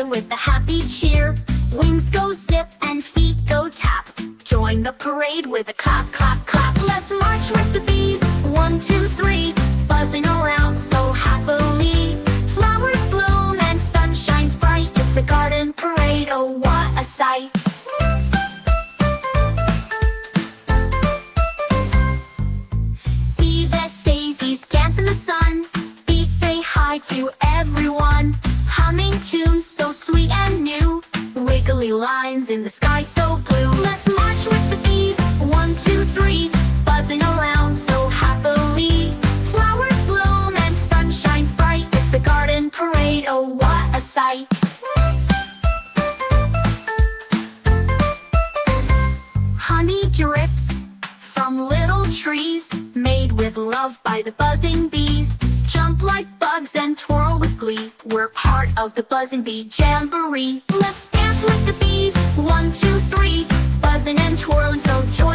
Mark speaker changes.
Speaker 1: with a happy cheer. Wings go zip and feet go tap. Join the parade with a clap, clap, clap. Let's march with the bees, 1, 2, 3, buzzing around so happily. Flowers bloom and sun shines bright. It's a garden parade, oh what a sight. See the daisies dance in the sun. Bees say hi to everyone. Humming tunes so sweet and new. Wiggly lines in the sky so blue. Let's march with the bees, 1, 2, 3, buzzing around so happily. Flowers bloom and sun shines bright. It's a garden parade, oh what a sight. Honey drips from little trees, made with love by the buzzing bees. Jump like bugs and twirl with glee. We're part of the buzzing bee jamboree. Let's dance with the bees, 1, 2, 3, buzzing and twirling so joyfully.